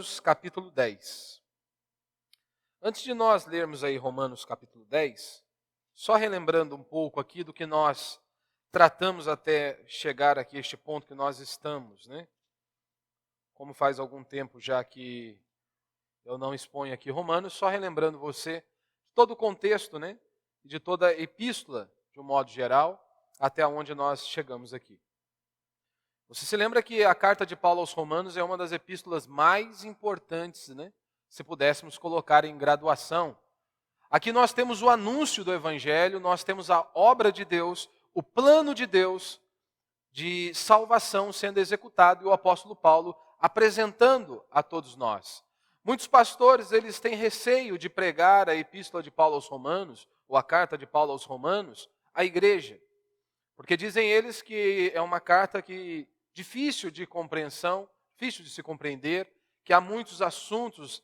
Romanos capítulo 10. Antes de nós lermos aí Romanos capítulo 10, só relembrando um pouco aqui do que nós tratamos até chegar aqui a este ponto que nós estamos, né? Como faz algum tempo já que eu não exponho aqui Romanos, só relembrando você de todo o contexto, né? De toda a epístola, de um modo geral, até onde nós chegamos aqui. Você se lembra que a carta de Paulo aos Romanos é uma das epístolas mais importantes, né? Se pudéssemos colocar em graduação. Aqui nós temos o anúncio do Evangelho, nós temos a obra de Deus, o plano de Deus de salvação sendo executado e o apóstolo Paulo apresentando a todos nós. Muitos pastores, eles têm receio de pregar a epístola de Paulo aos Romanos, ou a carta de Paulo aos Romanos, à igreja. Porque dizem eles que é uma carta que difícil de compreensão, difícil de se compreender, que há muitos assuntos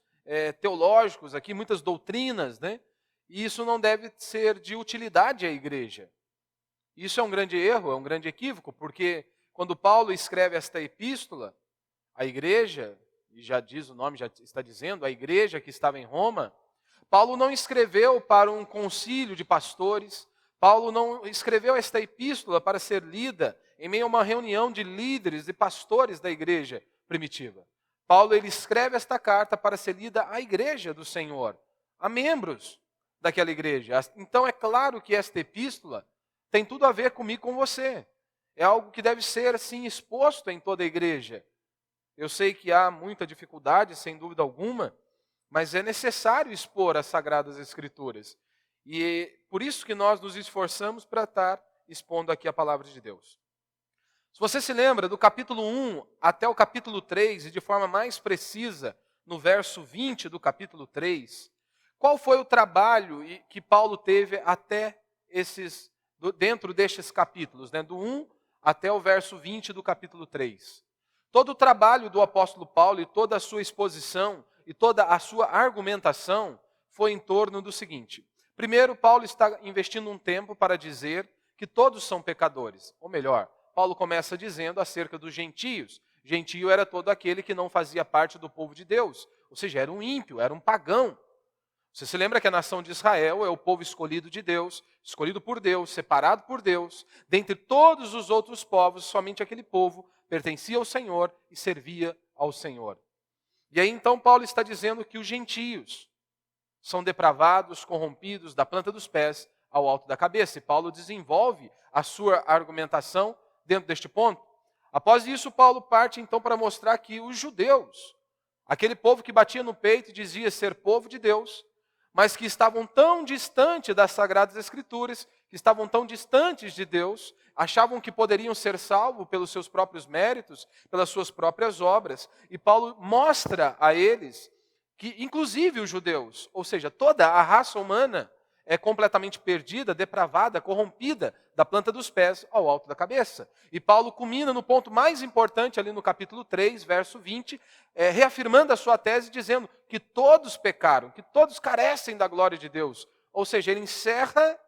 teológicos aqui, muitas doutrinas, né? E isso não deve ser de utilidade à igreja. Isso é um grande erro, é um grande equívoco, porque quando Paulo escreve esta epístola, a igreja, e já diz o nome, já está dizendo, a igreja que estava em Roma, Paulo não escreveu para um concílio de pastores, Paulo não escreveu esta epístola para ser lida em meio a uma reunião de líderes e pastores da igreja primitiva. Paulo ele escreve esta carta para ser lida à igreja do Senhor, a membros daquela igreja. Então é claro que esta epístola tem tudo a ver comigo e com você. É algo que deve ser assim exposto em toda a igreja. Eu sei que há muita dificuldade, sem dúvida alguma, mas é necessário expor as Sagradas Escrituras. E por isso que nós nos esforçamos para estar expondo aqui a palavra de Deus. Se você se lembra, do capítulo 1 até o capítulo 3, e de forma mais precisa, no verso 20 do capítulo 3, qual foi o trabalho que Paulo teve até dentro destes capítulos, né? Do 1 até o verso 20 do capítulo 3. Todo o trabalho do apóstolo Paulo e toda a sua exposição e toda a sua argumentação foi em torno do seguinte. Primeiro, Paulo está investindo um tempo para dizer que todos são pecadores. Ou melhor, Paulo começa dizendo acerca dos gentios. Gentio era todo aquele que não fazia parte do povo de Deus. Ou seja, era um ímpio, era um pagão. Você se lembra que a nação de Israel é o povo escolhido de Deus, escolhido por Deus, separado por Deus. Dentre todos os outros povos, somente aquele povo pertencia ao Senhor e servia ao Senhor. E aí então Paulo está dizendo que os gentios são depravados, corrompidos da planta dos pés ao alto da cabeça. E Paulo desenvolve a sua argumentação dentro deste ponto. Após isso, Paulo parte então para mostrar que os judeus, aquele povo que batia no peito e dizia ser povo de Deus, mas que estavam tão distantes das Sagradas Escrituras, que estavam tão distantes de Deus, achavam que poderiam ser salvos pelos seus próprios méritos, pelas suas próprias obras. E Paulo mostra a eles que, inclusive os judeus, ou seja, toda a raça humana é completamente perdida, depravada, corrompida, da planta dos pés ao alto da cabeça. E Paulo culmina no ponto mais importante, ali no capítulo 3, verso 20, reafirmando a sua tese, dizendo que todos pecaram, que todos carecem da glória de Deus. Ou seja, ele encerra,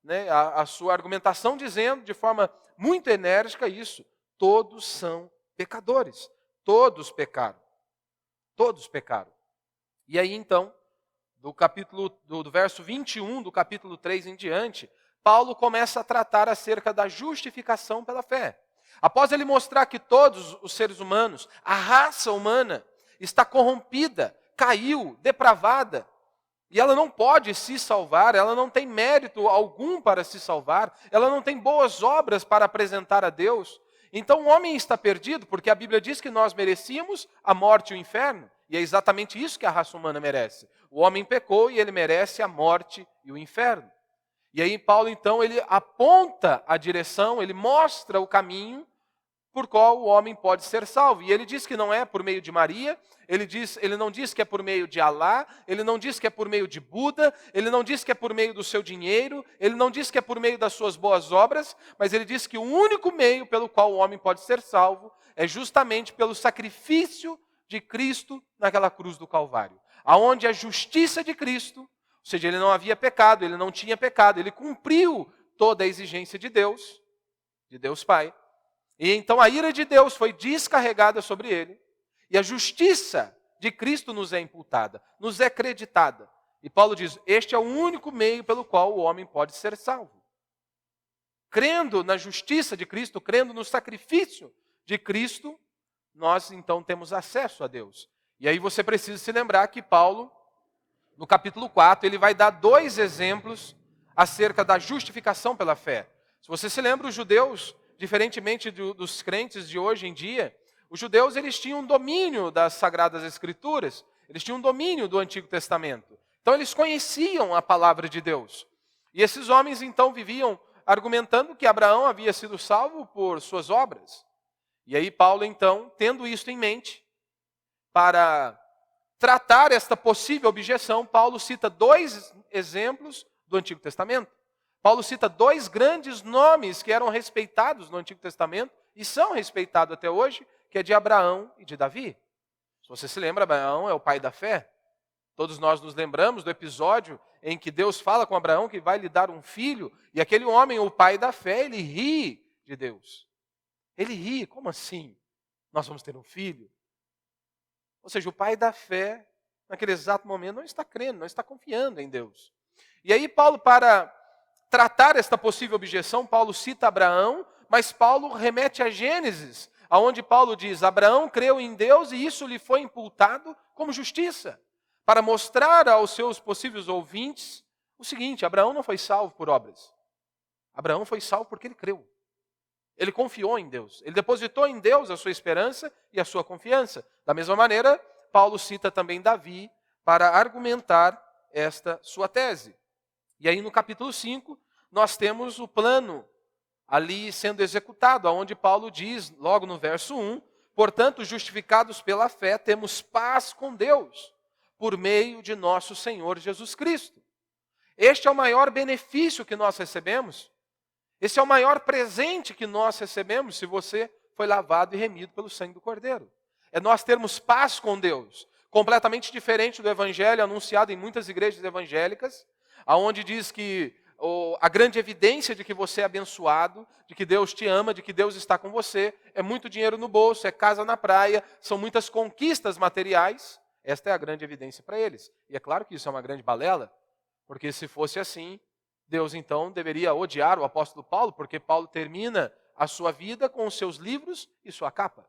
né, a sua argumentação dizendo, de forma muito enérgica, isso: todos são pecadores, todos pecaram, todos pecaram. E aí então, do verso 21 do capítulo 3 em diante, Paulo começa a tratar acerca da justificação pela fé. Após ele mostrar que todos os seres humanos, a raça humana, está corrompida, caiu, depravada, e ela não pode se salvar, ela não tem mérito algum para se salvar, ela não tem boas obras para apresentar a Deus. Então o homem está perdido, porque a Bíblia diz que nós merecíamos a morte e o inferno. E é exatamente isso que a raça humana merece. O homem pecou e ele merece a morte e o inferno. E aí Paulo então ele aponta a direção, ele mostra o caminho por qual o homem pode ser salvo. E ele diz que não é por meio de Maria, ele não diz que é por meio de Alá, ele não diz que é por meio de Buda, ele não diz que é por meio do seu dinheiro, ele não diz que é por meio das suas boas obras, mas ele diz que o único meio pelo qual o homem pode ser salvo é justamente pelo sacrifício de Cristo naquela cruz do Calvário. Aonde a justiça de Cristo, ou seja, ele não havia pecado, ele não tinha pecado, ele cumpriu toda a exigência de Deus Pai. E então a ira de Deus foi descarregada sobre ele, e a justiça de Cristo nos é imputada, nos é creditada. E Paulo diz, este é o único meio pelo qual o homem pode ser salvo. Crendo na justiça de Cristo, crendo no sacrifício de Cristo, nós então temos acesso a Deus. E aí você precisa se lembrar que Paulo, no capítulo 4, ele vai dar 2 exemplos acerca da justificação pela fé. Se você se lembra, os judeus, diferentemente dos crentes de hoje em dia, os judeus eles tinham um domínio das Sagradas Escrituras, eles tinham um domínio do Antigo Testamento. Então eles conheciam a palavra de Deus. E esses homens então viviam argumentando que Abraão havia sido salvo por suas obras. E aí Paulo então, tendo isso em mente, para tratar esta possível objeção, Paulo cita 2 exemplos do Antigo Testamento. Paulo cita 2 grandes nomes que eram respeitados no Antigo Testamento e são respeitados até hoje, que é de Abraão e de Davi. Se você se lembra, Abraão é o pai da fé. Todos nós nos lembramos do episódio em que Deus fala com Abraão que vai lhe dar um filho, e aquele homem, o pai da fé, ele ri de Deus. Ele ri, como assim? Nós vamos ter um filho? Ou seja, o pai da fé, naquele exato momento, não está crendo, não está confiando em Deus. E aí Paulo, para tratar esta possível objeção, Paulo cita Abraão, mas Paulo remete a Gênesis, aonde Paulo diz, Abraão creu em Deus e isso lhe foi imputado como justiça, para mostrar aos seus possíveis ouvintes o seguinte, Abraão não foi salvo por obras. Abraão foi salvo porque ele creu. Ele confiou em Deus. Ele depositou em Deus a sua esperança e a sua confiança. Da mesma maneira, Paulo cita também Davi para argumentar esta sua tese. E aí no capítulo 5, nós temos o plano ali sendo executado, onde Paulo diz, logo no verso 1, portanto, justificados pela fé, temos paz com Deus, por meio de nosso Senhor Jesus Cristo. Este é o maior benefício que nós recebemos. Esse é o maior presente que nós recebemos se você foi lavado e remido pelo sangue do Cordeiro. É nós termos paz com Deus, completamente diferente do evangelho anunciado em muitas igrejas evangélicas, aonde diz que a grande evidência de que você é abençoado, de que Deus te ama, de que Deus está com você, é muito dinheiro no bolso, é casa na praia, são muitas conquistas materiais. Esta é a grande evidência para eles. E é claro que isso é uma grande balela, porque se fosse assim, Deus então deveria odiar o apóstolo Paulo, porque Paulo termina a sua vida com os seus livros e sua capa.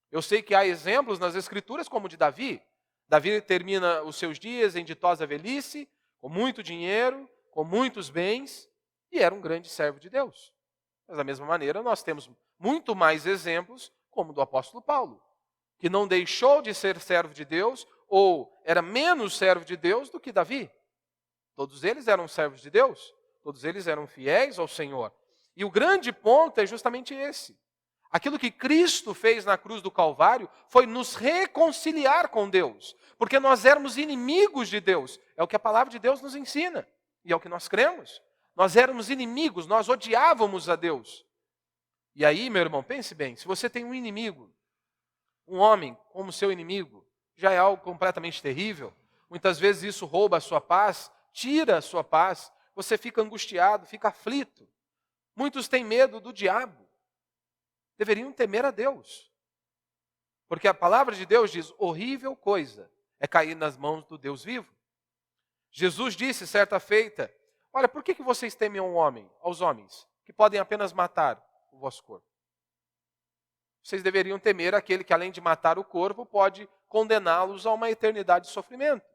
Eu sei que há exemplos nas Escrituras como o de Davi. Davi termina os seus dias em ditosa velhice, com muito dinheiro, com muitos bens, e era um grande servo de Deus. Mas da mesma maneira, nós temos muito mais exemplos, como o do apóstolo Paulo, que não deixou de ser servo de Deus, ou era menos servo de Deus do que Davi. Todos eles eram servos de Deus, todos eles eram fiéis ao Senhor. E o grande ponto é justamente esse. Aquilo que Cristo fez na cruz do Calvário foi nos reconciliar com Deus, porque nós éramos inimigos de Deus. É o que a palavra de Deus nos ensina, e é o que nós cremos. Nós éramos inimigos, nós odiávamos a Deus. E aí, meu irmão, pense bem, se você tem um inimigo, um homem como seu inimigo, já é algo completamente terrível. Muitas vezes isso rouba a sua paz, tira a sua paz, você fica angustiado, fica aflito. Muitos têm medo do diabo. Deveriam temer a Deus. Porque a palavra de Deus diz, horrível coisa é cair nas mãos do Deus vivo. Jesus disse certa feita, olha, por que vocês temem aos homens, que podem apenas matar o vosso corpo? Vocês deveriam temer aquele que, além de matar o corpo, pode condená-los a uma eternidade de sofrimento.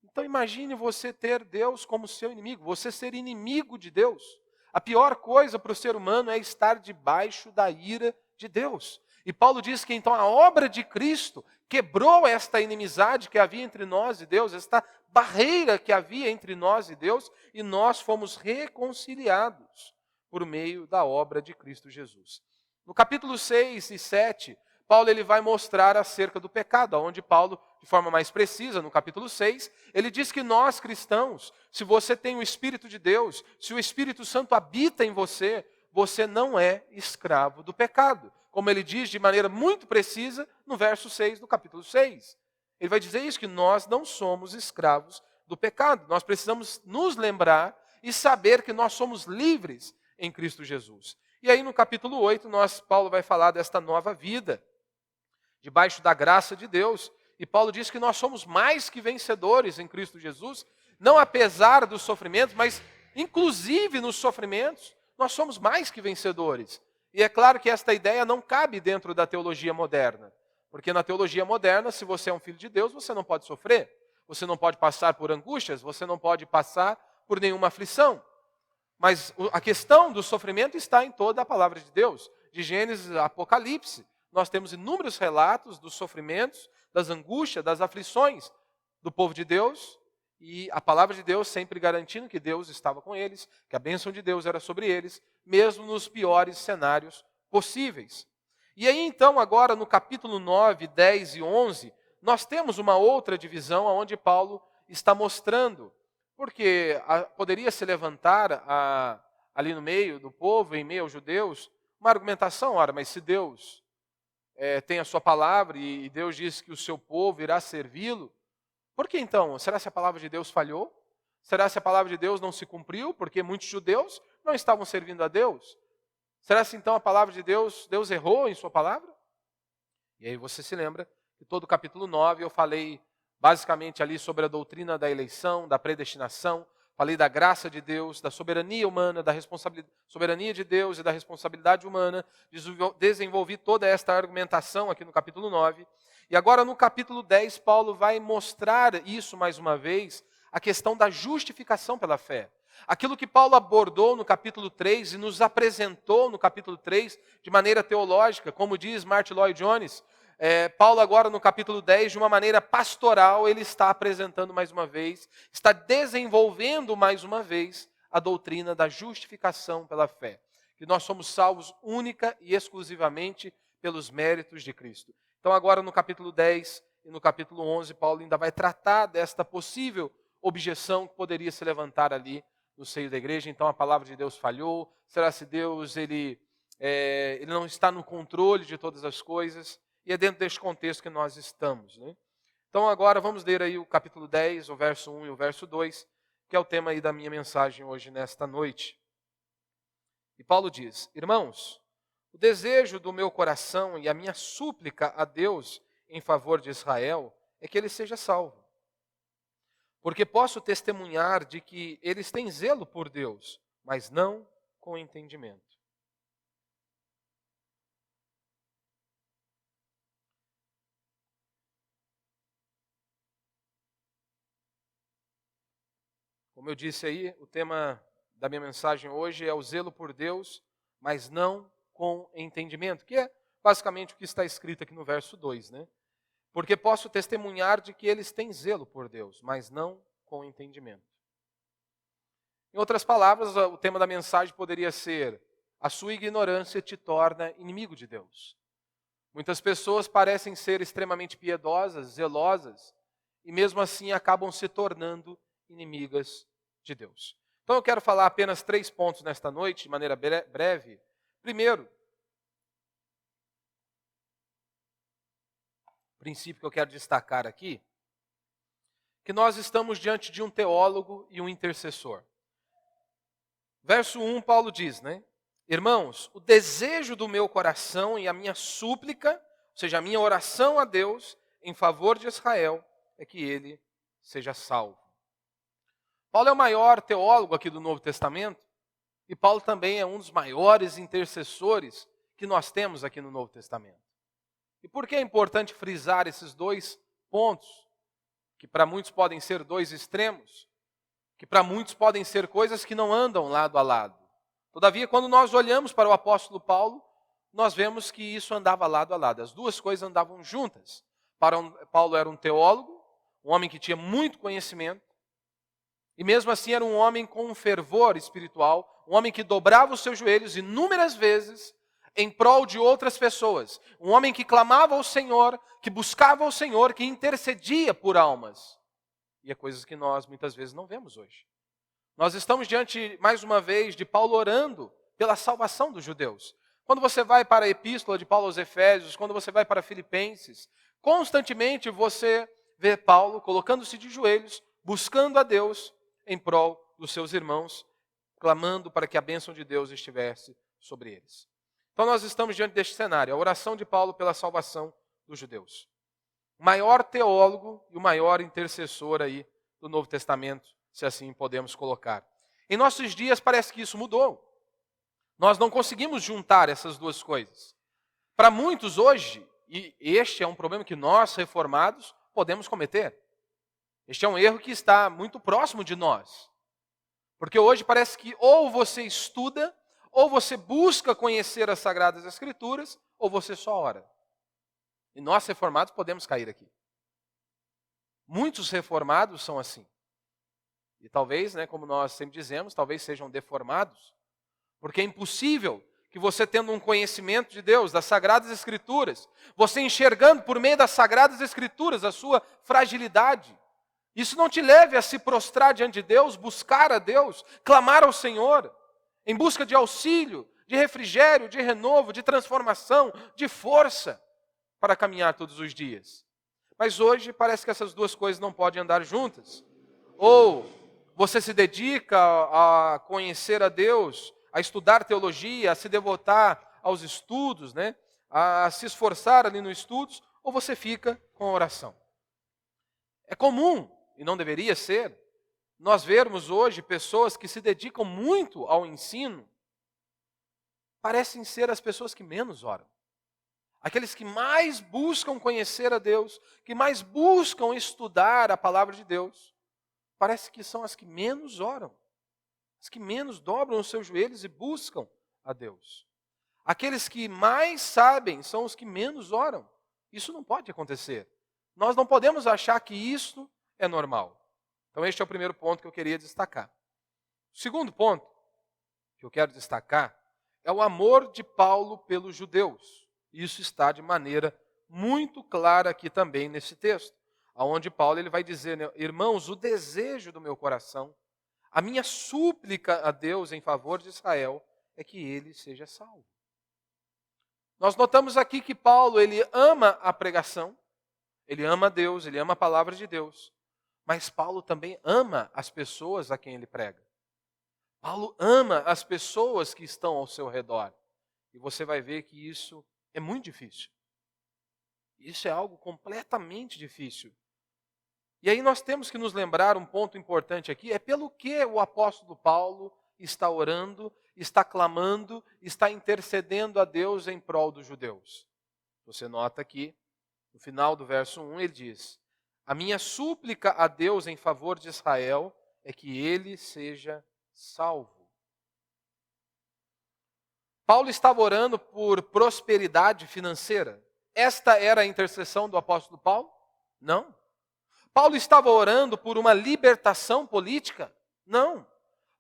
Então imagine você ter Deus como seu inimigo, você ser inimigo de Deus. A pior coisa para o ser humano é estar debaixo da ira de Deus. E Paulo diz que então a obra de Cristo quebrou esta inimizade que havia entre nós e Deus, esta barreira que havia entre nós e Deus, e nós fomos reconciliados por meio da obra de Cristo Jesus. No capítulo 6 e 7, Paulo ele vai mostrar acerca do pecado, onde Paulo, de forma mais precisa, no capítulo 6, ele diz que nós cristãos, se você tem o Espírito de Deus, se o Espírito Santo habita em você, você não é escravo do pecado. Como ele diz de maneira muito precisa no verso 6 do capítulo 6. Ele vai dizer isso, que nós não somos escravos do pecado. Nós precisamos nos lembrar e saber que nós somos livres em Cristo Jesus. E aí no capítulo 8, Paulo vai falar desta nova vida. debaixo da graça de Deus. E Paulo diz que nós somos mais que vencedores em Cristo Jesus, não apesar dos sofrimentos, mas inclusive nos sofrimentos, nós somos mais que vencedores. E é claro que esta ideia não cabe dentro da teologia moderna. Porque na teologia moderna, se você é um filho de Deus, você não pode sofrer. Você não pode passar por angústias, você não pode passar por nenhuma aflição. Mas a questão do sofrimento está em toda a palavra de Deus. De Gênesis a Apocalipse, nós temos inúmeros relatos dos sofrimentos, das angústias, das aflições do povo de Deus. E a palavra de Deus sempre garantindo que Deus estava com eles, que a bênção de Deus era sobre eles, mesmo nos piores cenários possíveis. E aí então, agora no capítulo 9, 10 e 11, nós temos uma outra divisão onde Paulo está mostrando, porque poderia se levantar ali no meio do povo, em meio aos judeus, uma argumentação, ora, mas se Deus tem a sua palavra e Deus diz que o seu povo irá servi-lo, por que então? Será que a palavra de Deus falhou? Será que a palavra de Deus não se cumpriu? Porque muitos judeus não estavam servindo a Deus. Será que então a palavra de Deus errou em sua palavra? E aí você se lembra que todo o capítulo 9 eu falei basicamente ali sobre a doutrina da eleição, da predestinação, falei da graça de Deus, da soberania humana, da soberania de Deus e da responsabilidade humana, desenvolvi toda esta argumentação aqui no capítulo 9. E agora no capítulo 10, Paulo vai mostrar isso mais uma vez, a questão da justificação pela fé. Aquilo que Paulo abordou no capítulo 3 e nos apresentou no capítulo 3 de maneira teológica, como diz Martin Lloyd Jones, Paulo agora no capítulo 10, de uma maneira pastoral, ele está apresentando mais uma vez, está desenvolvendo mais uma vez a doutrina da justificação pela fé. Que nós somos salvos única e exclusivamente pelos méritos de Cristo. Então agora no capítulo 10 e no capítulo 11, Paulo ainda vai tratar desta possível objeção que poderia se levantar ali no seio da igreja. Então a palavra de Deus falhou? Será se Deus ele não está no controle de todas as coisas? E é dentro deste contexto que nós estamos, né? Então agora vamos ler aí o capítulo 10, o verso 1 e o verso 2, que é o tema aí da minha mensagem hoje nesta noite. E Paulo diz: Irmãos, o desejo do meu coração e a minha súplica a Deus em favor de Israel é que ele seja salvo. Porque posso testemunhar de que eles têm zelo por Deus, mas não com entendimento. Como eu disse aí, o tema da minha mensagem hoje é o zelo por Deus, mas não com entendimento, que é basicamente o que está escrito aqui no verso 2, né? Porque posso testemunhar de que eles têm zelo por Deus, mas não com entendimento. Em outras palavras, o tema da mensagem poderia ser: a sua ignorância te torna inimigo de Deus. Muitas pessoas parecem ser extremamente piedosas, zelosas, e mesmo assim acabam se tornando inimigas de Deus. Então eu quero falar apenas 3 pontos nesta noite, de maneira breve. Primeiro, princípio que eu quero destacar aqui, que nós estamos diante de um teólogo e um intercessor. Verso 1, Paulo diz, né? Irmãos, o desejo do meu coração e a minha súplica, ou seja, a minha oração a Deus em favor de Israel, é que ele seja salvo. Paulo é o maior teólogo aqui do Novo Testamento, e Paulo também é um dos maiores intercessores que nós temos aqui no Novo Testamento. E por que é importante frisar esses 2 pontos, que para muitos podem ser 2 extremos, que para muitos podem ser coisas que não andam lado a lado. Todavia, quando nós olhamos para o apóstolo Paulo, nós vemos que isso andava lado a lado, as 2 coisas andavam juntas. Paulo era um teólogo, um homem que tinha muito conhecimento, e mesmo assim era um homem com um fervor espiritual, um homem que dobrava os seus joelhos inúmeras vezes em prol de outras pessoas. Um homem que clamava ao Senhor, que buscava ao Senhor, que intercedia por almas. E é coisas que nós muitas vezes não vemos hoje. Nós estamos diante, mais uma vez, de Paulo orando pela salvação dos judeus. Quando você vai para a epístola de Paulo aos Efésios, quando você vai para Filipenses, constantemente você vê Paulo colocando-se de joelhos, buscando a Deus em prol dos seus irmãos, clamando para que a bênção de Deus estivesse sobre eles. Então nós estamos diante deste cenário, a oração de Paulo pela salvação dos judeus. O maior teólogo e o maior intercessor aí do Novo Testamento, se assim podemos colocar. Em nossos dias parece que isso mudou. Nós não conseguimos juntar essas duas coisas. Para muitos hoje, e este é um problema que nós, reformados, podemos cometer. Este é um erro que está muito próximo de nós. Porque hoje parece que ou você estuda, ou você busca conhecer as Sagradas Escrituras, ou você só ora. E nós, reformados, podemos cair aqui. Muitos reformados são assim. E talvez, como nós sempre dizemos, talvez sejam deformados. Porque é impossível que você, tendo um conhecimento de Deus, das Sagradas Escrituras, você enxergando por meio das Sagradas Escrituras a sua fragilidade, isso não te leve a se prostrar diante de Deus, buscar a Deus, clamar ao Senhor, em busca de auxílio, de refrigério, de renovo, de transformação, de força, para caminhar todos os dias. Mas hoje parece que essas duas coisas não podem andar juntas. Ou você se dedica a conhecer a Deus, a estudar teologia, a se devotar aos estudos, a se esforçar ali nos estudos, ou você fica com a oração. É comum, e não deveria ser, nós vermos hoje pessoas que se dedicam muito ao ensino, parecem ser as pessoas que menos oram. Aqueles que mais buscam conhecer a Deus, que mais buscam estudar a palavra de Deus, parece que são as que menos oram, as que menos dobram os seus joelhos e buscam a Deus. Aqueles que mais sabem são os que menos oram. Isso não pode acontecer. Nós não podemos achar que isso é normal. Então este é o primeiro ponto que eu queria destacar. O segundo ponto que eu quero destacar é o amor de Paulo pelos judeus. Isso está de maneira muito clara aqui também nesse texto, onde Paulo ele vai dizer, irmãos, o desejo do meu coração, a minha súplica a Deus em favor de Israel é que ele seja salvo. Nós notamos aqui que Paulo ele ama a pregação, ele ama Deus, ele ama a palavra de Deus, mas Paulo também ama as pessoas a quem ele prega. Paulo ama as pessoas que estão ao seu redor. E você vai ver que isso é muito difícil. Isso é algo completamente difícil. E aí nós temos que nos lembrar um ponto importante aqui, é pelo que o apóstolo Paulo está orando, está clamando, está intercedendo a Deus em prol dos judeus. Você nota aqui, no final do verso 1, ele diz, a minha súplica a Deus em favor de Israel é que ele seja salvo. Paulo estava orando por prosperidade financeira. Esta era a intercessão do apóstolo Paulo? Não. Paulo estava orando por uma libertação política? Não.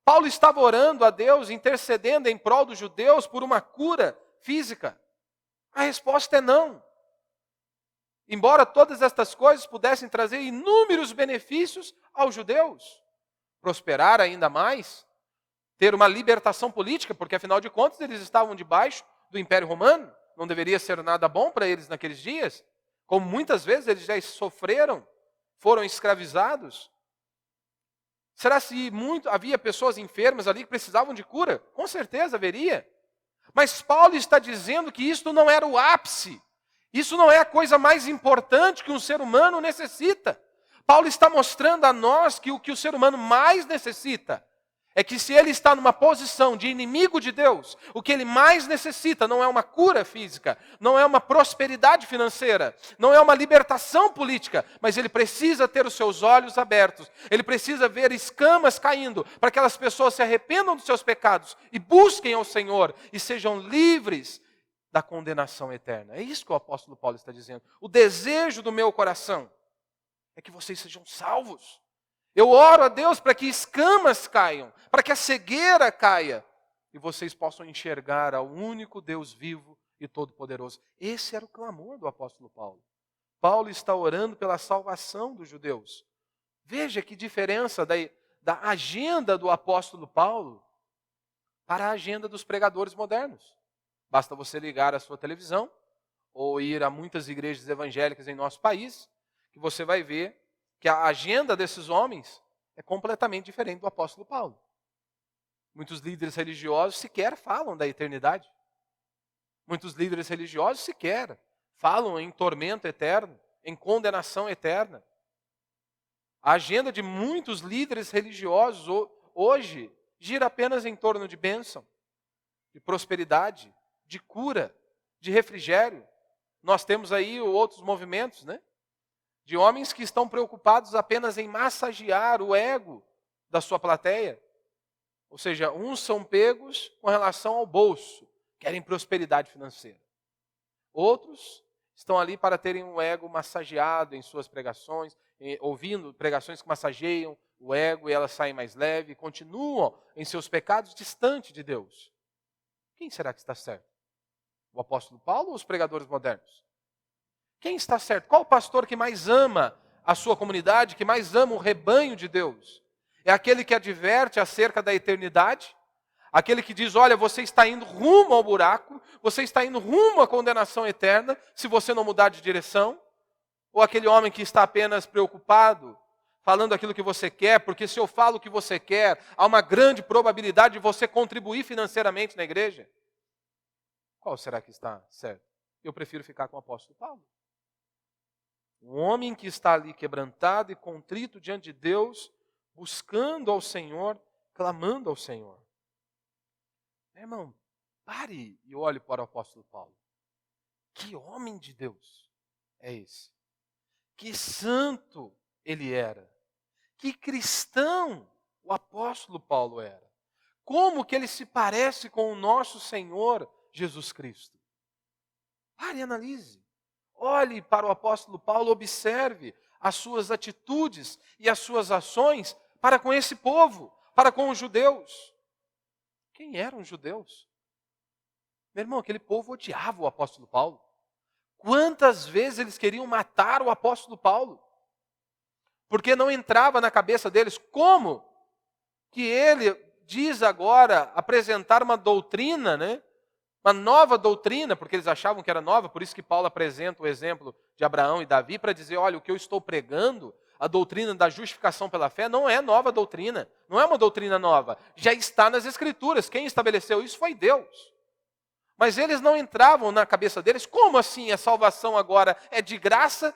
Paulo estava orando a Deus, intercedendo em prol dos judeus por uma cura física? A resposta é não. Embora todas estas coisas pudessem trazer inúmeros benefícios aos judeus, prosperar ainda mais, ter uma libertação política, porque afinal de contas eles estavam debaixo do Império Romano, não deveria ser nada bom para eles naqueles dias, como muitas vezes eles já sofreram, foram escravizados. Será se havia pessoas enfermas ali que precisavam de cura? Com certeza haveria. Mas Paulo está dizendo que isto não era o ápice, isso não é a coisa mais importante que um ser humano necessita. Paulo está mostrando a nós que o que o ser humano mais necessita é que se ele está numa posição de inimigo de Deus, o que ele mais necessita não é uma cura física, não é uma prosperidade financeira, não é uma libertação política, mas ele precisa ter os seus olhos abertos, ele precisa ver escamas caindo, para que aquelas pessoas se arrependam dos seus pecados e busquem ao Senhor e sejam livres da condenação eterna. É isso que o apóstolo Paulo está dizendo. O desejo do meu coração é que vocês sejam salvos. Eu oro a Deus para que escamas caiam, para que a cegueira caia, e vocês possam enxergar ao único Deus vivo e todo-poderoso. Esse era o clamor do apóstolo Paulo. Paulo está orando pela salvação dos judeus. Veja que diferença da agenda do apóstolo Paulo para a agenda dos pregadores modernos. Basta você ligar a sua televisão ou ir a muitas igrejas evangélicas em nosso país, que você vai ver que a agenda desses homens é completamente diferente do apóstolo Paulo. Muitos líderes religiosos sequer falam da eternidade. Muitos líderes religiosos sequer falam em tormento eterno, em condenação eterna. A agenda de muitos líderes religiosos hoje gira apenas em torno de bênção, de prosperidade, de cura, de refrigério. Nós temos aí outros movimentos, né? De homens que estão preocupados apenas em massagear o ego da sua plateia. Ou seja, uns são pegos com relação ao bolso, querem prosperidade financeira. Outros estão ali para terem um ego massageado em suas pregações, ouvindo pregações que massageiam o ego e elas saem mais leves, continuam em seus pecados distante de Deus. Quem será que está certo? O apóstolo Paulo ou os pregadores modernos? Quem está certo? Qual o pastor que mais ama a sua comunidade, que mais ama o rebanho de Deus? É aquele que adverte acerca da eternidade? Aquele que diz, olha, você está indo rumo ao buraco, você está indo rumo à condenação eterna, se você não mudar de direção? Ou aquele homem que está apenas preocupado, falando aquilo que você quer, porque se eu falo o que você quer, há uma grande probabilidade de você contribuir financeiramente na igreja? Qual será que está certo? Eu prefiro ficar com o apóstolo Paulo. Um homem que está ali quebrantado e contrito diante de Deus, buscando ao Senhor, clamando ao Senhor. Meu irmão, pare e olhe para o apóstolo Paulo. Que homem de Deus é esse? Que santo ele era. Que cristão o apóstolo Paulo era. Como que ele se parece com o nosso Senhor Jesus Cristo? Pare e analise. Olhe para o apóstolo Paulo, observe as suas atitudes e as suas ações para com esse povo, para com os judeus. Quem eram os judeus? Meu irmão, aquele povo odiava o apóstolo Paulo. Quantas vezes eles queriam matar o apóstolo Paulo? Porque não entrava na cabeça deles como que ele diz agora apresentar uma doutrina, né? Uma nova doutrina, porque eles achavam que era nova, por isso que Paulo apresenta o exemplo de Abraão e Davi para dizer, olha, o que eu estou pregando, a doutrina da justificação pela fé, não é nova doutrina, não é uma doutrina nova, já está nas Escrituras, quem estabeleceu isso foi Deus. Mas eles não entravam na cabeça deles, como assim a salvação agora é de graça,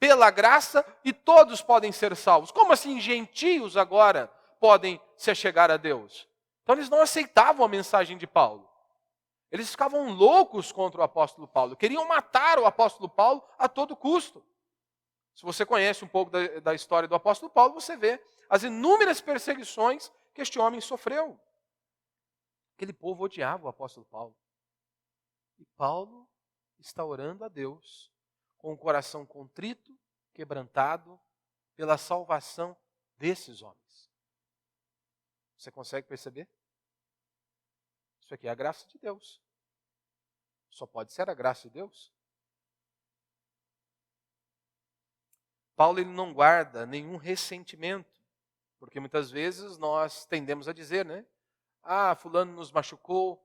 pela graça, e todos podem ser salvos? Como assim gentios agora podem se achegar a Deus? Então eles não aceitavam a mensagem de Paulo. Eles ficavam loucos contra o apóstolo Paulo, queriam matar o apóstolo Paulo a todo custo. Se você conhece um pouco da história do apóstolo Paulo, você vê as inúmeras perseguições que este homem sofreu. Aquele povo odiava o apóstolo Paulo. E Paulo está orando a Deus com o coração contrito, quebrantado, pela salvação desses homens. Você consegue perceber? Isso aqui é a graça de Deus. Só pode ser a graça de Deus. Paulo ele não guarda nenhum ressentimento, porque muitas vezes nós tendemos a dizer, né? Ah, fulano nos machucou,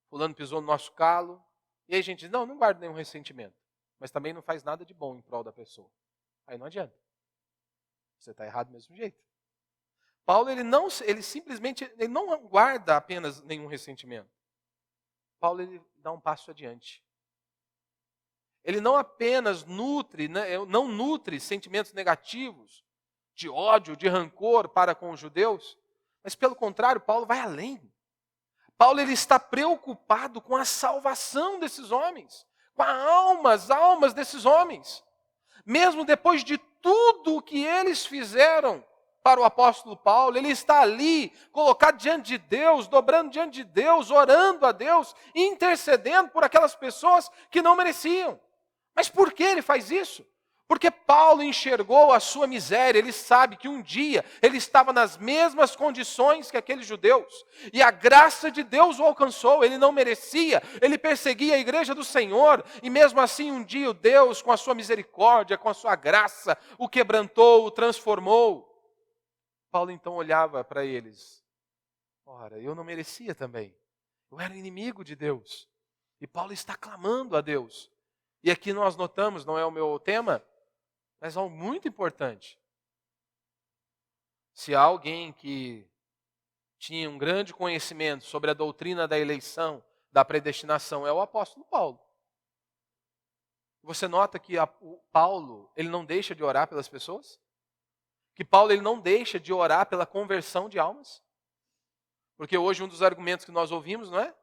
fulano pisou no nosso calo. E aí a gente diz, não guarda nenhum ressentimento. Mas também não faz nada de bom em prol da pessoa. Aí não adianta. Você está errado do mesmo jeito. Paulo ele simplesmente ele não guarda apenas nenhum ressentimento. Paulo ele dá um passo adiante. Ele não apenas não nutre sentimentos negativos, de ódio, de rancor para com os judeus, mas pelo contrário, Paulo vai além. Paulo ele está preocupado com a salvação desses homens, com as almas desses homens. Mesmo depois de tudo o que eles fizeram para o apóstolo Paulo, ele está ali, colocado diante de Deus, dobrando diante de Deus, orando a Deus, intercedendo por aquelas pessoas que não mereciam. Mas por que ele faz isso? Porque Paulo enxergou a sua miséria, ele sabe que um dia ele estava nas mesmas condições que aqueles judeus, e a graça de Deus o alcançou, ele não merecia, ele perseguia a igreja do Senhor, e mesmo assim um dia o Deus, com a sua misericórdia, com a sua graça, o quebrantou, o transformou. Paulo então olhava para eles, ora, eu não merecia também, eu era inimigo de Deus, e Paulo está clamando a Deus. E aqui nós notamos, não é o meu tema, mas algo muito importante. Se há alguém que tinha um grande conhecimento sobre a doutrina da eleição, da predestinação, é o apóstolo Paulo. Você nota que o Paulo, ele não deixa de orar pelas pessoas? Que Paulo, ele não deixa de orar pela conversão de almas? Porque hoje um dos argumentos que nós ouvimos, não é?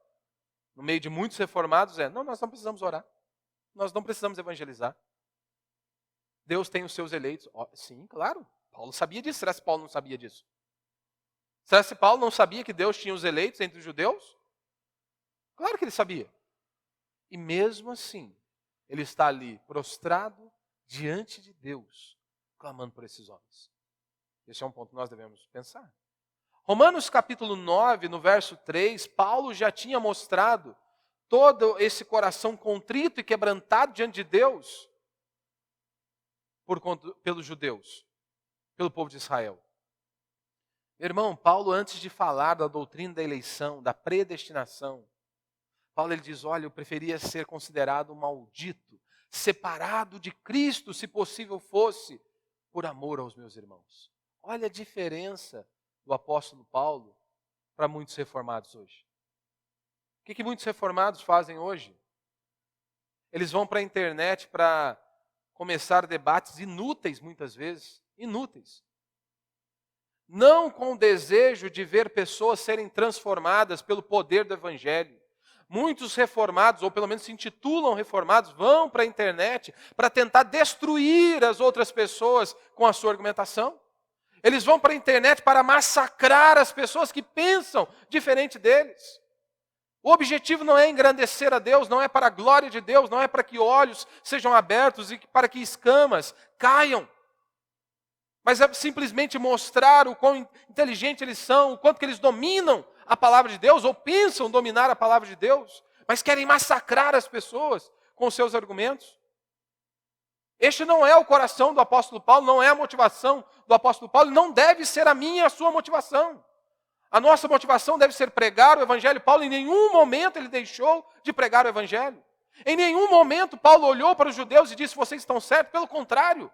No meio de muitos reformados não, nós não precisamos orar. Nós não precisamos evangelizar. Deus tem os seus eleitos. Sim, claro. Paulo sabia disso. Será que Paulo não sabia disso? Será que Paulo não sabia que Deus tinha os eleitos entre os judeus? Claro que ele sabia. E mesmo assim, ele está ali prostrado diante de Deus, clamando por esses homens. Esse é um ponto que nós devemos pensar. Romanos capítulo 9, no verso 3, Paulo já tinha mostrado todo esse coração contrito e quebrantado diante de Deus pelos judeus, pelo povo de Israel. Meu irmão, Paulo, antes de falar da doutrina da eleição, da predestinação, Paulo ele diz, olha, eu preferia ser considerado um maldito, separado de Cristo, se possível fosse, por amor aos meus irmãos. Olha a diferença do apóstolo Paulo para muitos reformados hoje. O que muitos reformados fazem hoje? Eles vão para a internet para começar debates inúteis, muitas vezes, inúteis. Não com o desejo de ver pessoas serem transformadas pelo poder do Evangelho. Muitos reformados, ou pelo menos se intitulam reformados, vão para a internet para tentar destruir as outras pessoas com a sua argumentação. Eles vão para a internet para massacrar as pessoas que pensam diferente deles. O objetivo não é engrandecer a Deus, não é para a glória de Deus, não é para que olhos sejam abertos e para que escamas caiam. Mas é simplesmente mostrar o quão inteligentes eles são, o quanto que eles dominam a palavra de Deus, ou pensam dominar a palavra de Deus, mas querem massacrar as pessoas com seus argumentos. Este não é o coração do apóstolo Paulo, não é a motivação do apóstolo Paulo, não deve ser a minha e a sua motivação. A nossa motivação deve ser pregar o Evangelho. Paulo em nenhum momento ele deixou de pregar o Evangelho. Em nenhum momento Paulo olhou para os judeus e disse, vocês estão certos, pelo contrário.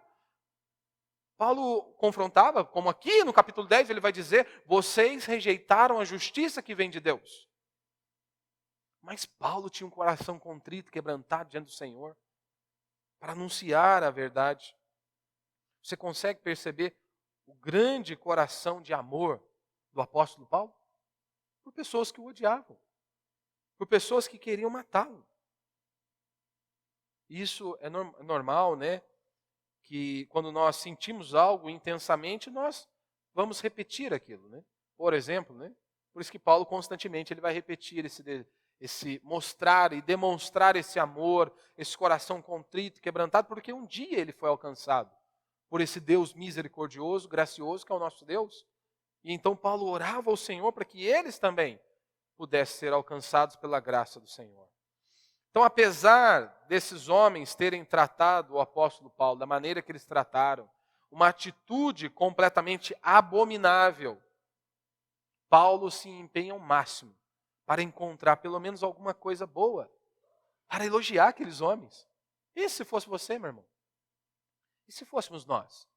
Paulo confrontava, como aqui no capítulo 10 ele vai dizer, vocês rejeitaram a justiça que vem de Deus. Mas Paulo tinha um coração contrito, quebrantado diante do Senhor, para anunciar a verdade. Você consegue perceber o grande coração de amor do apóstolo Paulo? Por pessoas que o odiavam, por pessoas que queriam matá-lo. Isso é normal, né? Que quando nós sentimos algo intensamente, nós vamos repetir aquilo, né? Por exemplo, né? Por isso que Paulo constantemente ele vai repetir esse mostrar e demonstrar esse amor, esse coração contrito, quebrantado, porque um dia ele foi alcançado por esse Deus misericordioso, gracioso, que é o nosso Deus. E então Paulo orava ao Senhor para que eles também pudessem ser alcançados pela graça do Senhor. Então, apesar desses homens terem tratado o apóstolo Paulo da maneira que eles trataram, uma atitude completamente abominável, Paulo se empenha ao máximo para encontrar pelo menos alguma coisa boa, para elogiar aqueles homens. E se fosse você, meu irmão? E se fôssemos nós?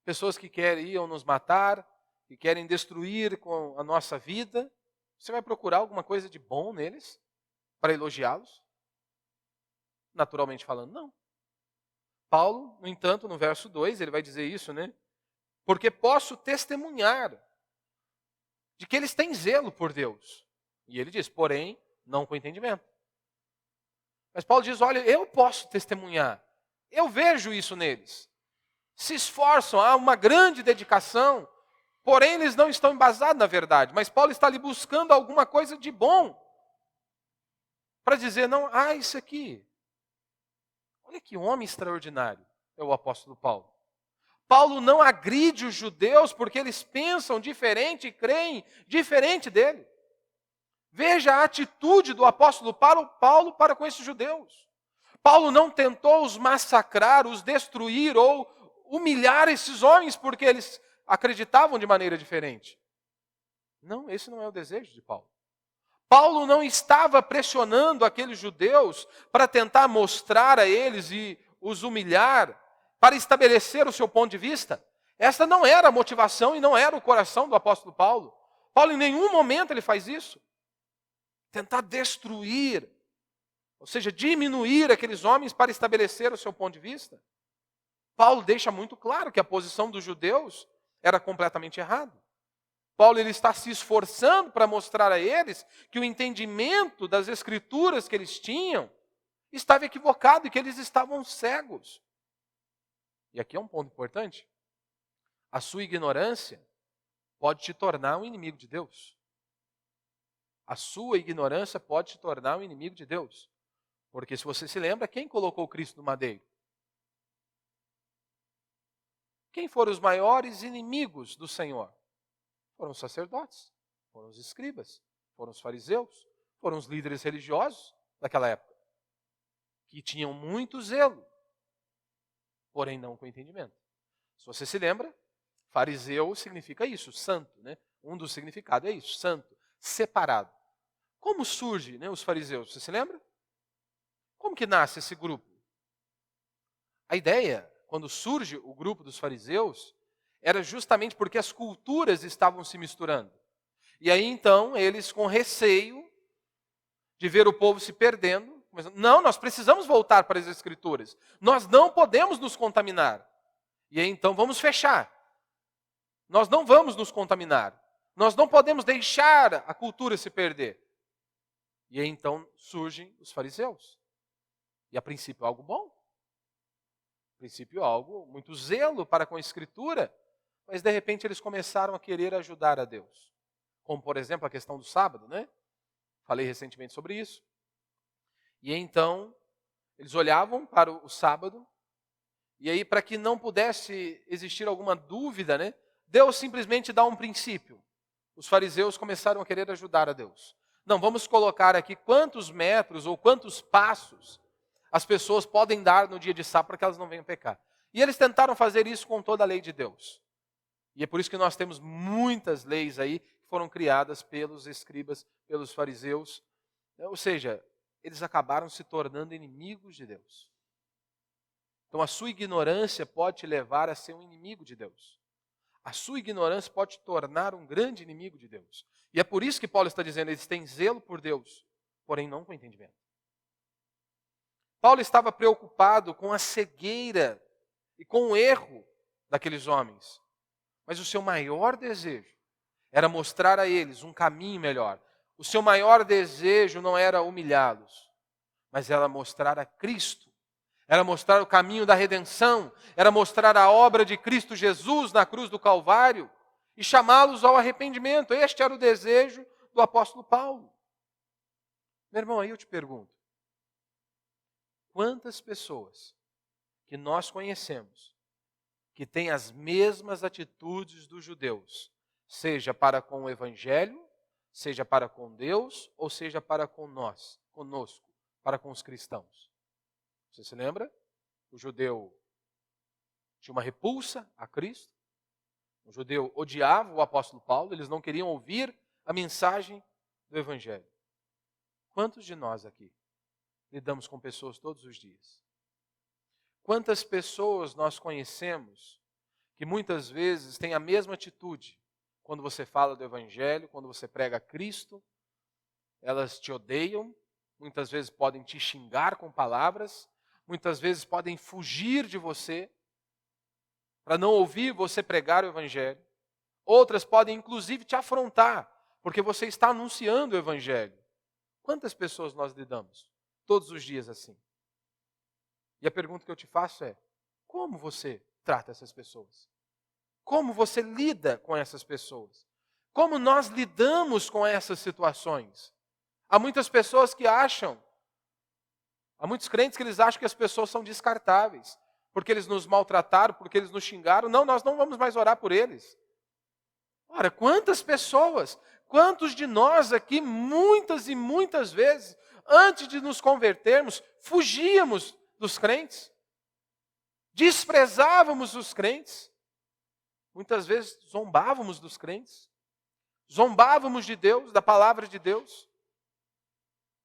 Pessoas que queriam nos matar, que querem destruir com a nossa vida, você vai procurar alguma coisa de bom neles para elogiá-los? Naturalmente falando, não. Paulo, no entanto, no verso 2, ele vai dizer isso, né? Porque posso testemunhar de que eles têm zelo por Deus. E ele diz, porém, não com entendimento. Mas Paulo diz, olha, eu posso testemunhar. Eu vejo isso neles. Se esforçam, há uma grande dedicação, porém eles não estão embasados na verdade. Mas Paulo está ali buscando alguma coisa de bom. Para dizer, não, isso aqui. Olha que homem extraordinário é o apóstolo Paulo. Paulo não agride os judeus porque eles pensam diferente e creem diferente dele. Veja a atitude do apóstolo Paulo para com esses judeus. Paulo não tentou os massacrar, os destruir ou humilhar esses homens porque eles acreditavam de maneira diferente. Não, esse não é o desejo de Paulo. Paulo não estava pressionando aqueles judeus para tentar mostrar a eles e os humilhar, para estabelecer o seu ponto de vista. Essa não era a motivação e não era o coração do apóstolo Paulo. Paulo em nenhum momento ele faz isso. Tentar destruir Ou seja, diminuir aqueles homens para estabelecer o seu ponto de vista. Paulo deixa muito claro que a posição dos judeus era completamente errada. Paulo ele está se esforçando para mostrar a eles que o entendimento das escrituras que eles tinham estava equivocado e que eles estavam cegos. E aqui é um ponto importante. A sua ignorância pode te tornar um inimigo de Deus. A sua ignorância pode te tornar um inimigo de Deus. Porque se você se lembra, quem colocou Cristo no madeiro? Quem foram os maiores inimigos do Senhor? Foram os sacerdotes, foram os escribas, foram os fariseus, foram os líderes religiosos daquela época, que tinham muito zelo, porém não com entendimento. Se você se lembra, fariseu significa isso, santo, né? Um dos significados é isso, santo, separado. Como surge, né, os fariseus? Você se lembra? Como que nasce esse grupo? A ideia, quando surge o grupo dos fariseus, era justamente porque as culturas estavam se misturando. E aí então, eles com receio de ver o povo se perdendo, não, nós precisamos voltar para as escrituras. Nós não podemos nos contaminar. E aí então, vamos fechar. Nós não vamos nos contaminar. Nós não podemos deixar a cultura se perder. E aí então, surgem os fariseus. E a princípio algo bom. A princípio algo, muito zelo para com a escritura. Mas de repente eles começaram a querer ajudar a Deus. Como por exemplo a questão do sábado, né? Falei recentemente sobre isso. E então, eles olhavam para o sábado, e aí para que não pudesse existir alguma dúvida, né? Deus simplesmente dá um princípio. Os fariseus começaram a querer ajudar a Deus. Não, vamos colocar aqui quantos metros ou quantos passos as pessoas podem dar no dia de sábado para que elas não venham pecar. E eles tentaram fazer isso com toda a lei de Deus. E é por isso que nós temos muitas leis aí que foram criadas pelos escribas, pelos fariseus. Ou seja, eles acabaram se tornando inimigos de Deus. Então a sua ignorância pode te levar a ser um inimigo de Deus. A sua ignorância pode te tornar um grande inimigo de Deus. E é por isso que Paulo está dizendo, eles têm zelo por Deus, porém não com entendimento. Paulo estava preocupado com a cegueira e com o erro daqueles homens. Mas o seu maior desejo era mostrar a eles um caminho melhor. O seu maior desejo não era humilhá-los, mas era mostrar a Cristo. Era mostrar o caminho da redenção, era mostrar a obra de Cristo Jesus na cruz do Calvário e chamá-los ao arrependimento. Este era o desejo do apóstolo Paulo. Meu irmão, aí eu te pergunto, quantas pessoas que nós conhecemos que têm as mesmas atitudes dos judeus, seja para com o Evangelho, seja para com Deus, ou seja para com nós, conosco, para com os cristãos? Você se lembra? O judeu tinha uma repulsa a Cristo. O judeu odiava o apóstolo Paulo. Eles não queriam ouvir a mensagem do Evangelho. Quantos de nós aqui lidamos com pessoas todos os dias? Quantas pessoas nós conhecemos que muitas vezes têm a mesma atitude quando você fala do Evangelho, quando você prega Cristo? Elas te odeiam, muitas vezes podem te xingar com palavras, muitas vezes podem fugir de você para não ouvir você pregar o Evangelho. Outras podem inclusive te afrontar, porque você está anunciando o Evangelho. Quantas pessoas nós lidamos todos os dias assim? E a pergunta que eu te faço é, como você trata essas pessoas? Como você lida com essas pessoas? Como nós lidamos com essas situações? Há muitas pessoas que acham, há muitos crentes que eles acham que as pessoas são descartáveis, porque eles nos maltrataram, porque eles nos xingaram. Não, nós não vamos mais orar por eles. Ora, quantas pessoas, quantos de nós aqui, muitas e muitas vezes, antes de nos convertermos, fugíamos dos crentes, desprezávamos os crentes, muitas vezes zombávamos dos crentes, zombávamos de Deus, da palavra de Deus.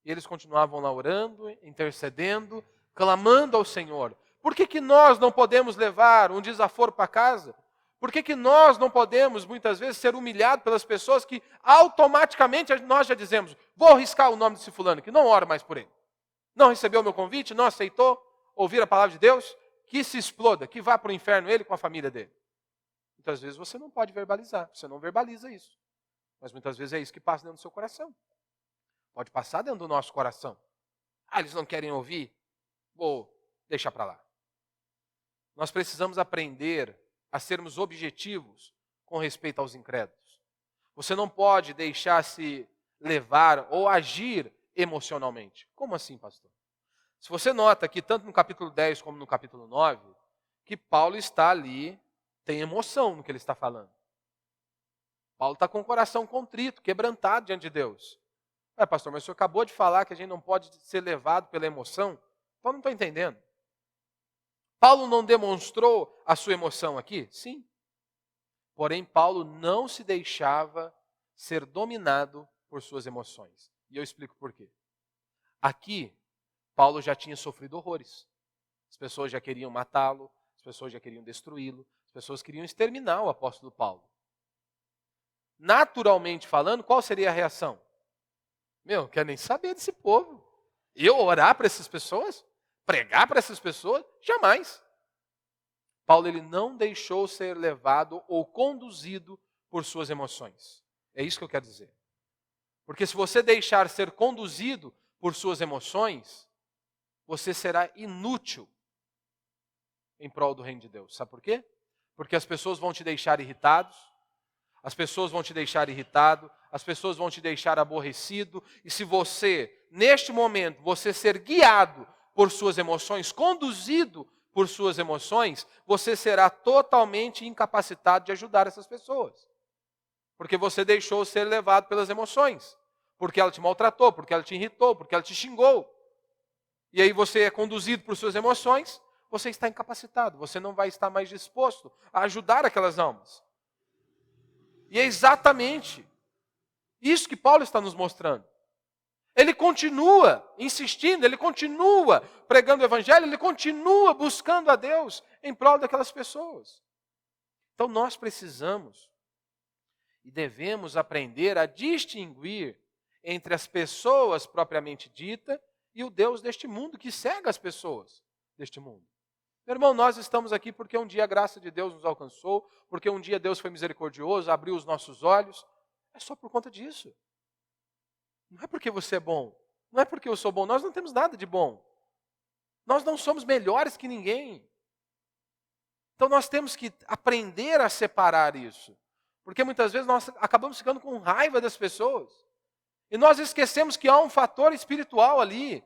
E eles continuavam lá orando, intercedendo, clamando ao Senhor. Por que nós não podemos levar um desaforo para casa? Por que nós não podemos, muitas vezes, ser humilhados pelas pessoas que automaticamente nós já dizemos, vou arriscar o nome desse fulano aqui, não oro mais por ele. Não recebeu o meu convite? Não aceitou ouvir a palavra de Deus? Que se exploda, que vá para o inferno ele com a família dele. Muitas vezes você não pode verbalizar, você não verbaliza isso. Mas muitas vezes é isso que passa dentro do seu coração. Pode passar dentro do nosso coração. Ah, eles não querem ouvir? Vou deixar para lá. Nós precisamos aprender a sermos objetivos com respeito aos incrédulos. Você não pode deixar-se levar ou agir emocionalmente. Como assim, pastor? Se você nota que tanto no capítulo 10 como no capítulo 9, que Paulo está ali, tem emoção no que ele está falando. Paulo está com o coração contrito, quebrantado diante de Deus. Pastor, mas o senhor acabou de falar que a gente não pode ser levado pela emoção? Então não estou entendendo. Paulo não demonstrou a sua emoção aqui? Sim. Porém, Paulo não se deixava ser dominado por suas emoções. E eu explico por quê. Aqui, Paulo já tinha sofrido horrores. As pessoas já queriam matá-lo, as pessoas já queriam destruí-lo, as pessoas queriam exterminar o apóstolo Paulo. Naturalmente falando, qual seria a reação? Não quero nem saber desse povo. Eu orar para essas pessoas? Pregar para essas pessoas? Jamais. Paulo ele não deixou ser levado ou conduzido por suas emoções. É isso que eu quero dizer. Porque se você deixar ser conduzido por suas emoções, você será inútil em prol do reino de Deus. Sabe por quê? Porque as pessoas vão te deixar irritados, as pessoas vão te deixar irritado, as pessoas vão te deixar aborrecido, e se você, neste momento, você ser guiado por suas emoções, conduzido por suas emoções, você será totalmente incapacitado de ajudar essas pessoas. Porque você deixou ser levado pelas emoções, porque ela te maltratou, porque ela te irritou, porque ela te xingou. E aí você é conduzido por suas emoções, você está incapacitado, você não vai estar mais disposto a ajudar aquelas almas. E é exatamente isso que Paulo está nos mostrando. Ele continua insistindo, ele continua pregando o evangelho, ele continua buscando a Deus em prol daquelas pessoas. Então nós precisamos e devemos aprender a distinguir entre as pessoas propriamente ditas e o Deus deste mundo, que cega as pessoas deste mundo. Meu irmão, nós estamos aqui porque um dia a graça de Deus nos alcançou, porque um dia Deus foi misericordioso, abriu os nossos olhos. É só por conta disso. Não é porque você é bom, não é porque eu sou bom, nós não temos nada de bom. Nós não somos melhores que ninguém. Então nós temos que aprender a separar isso. Porque muitas vezes nós acabamos ficando com raiva das pessoas. E nós esquecemos que há um fator espiritual ali.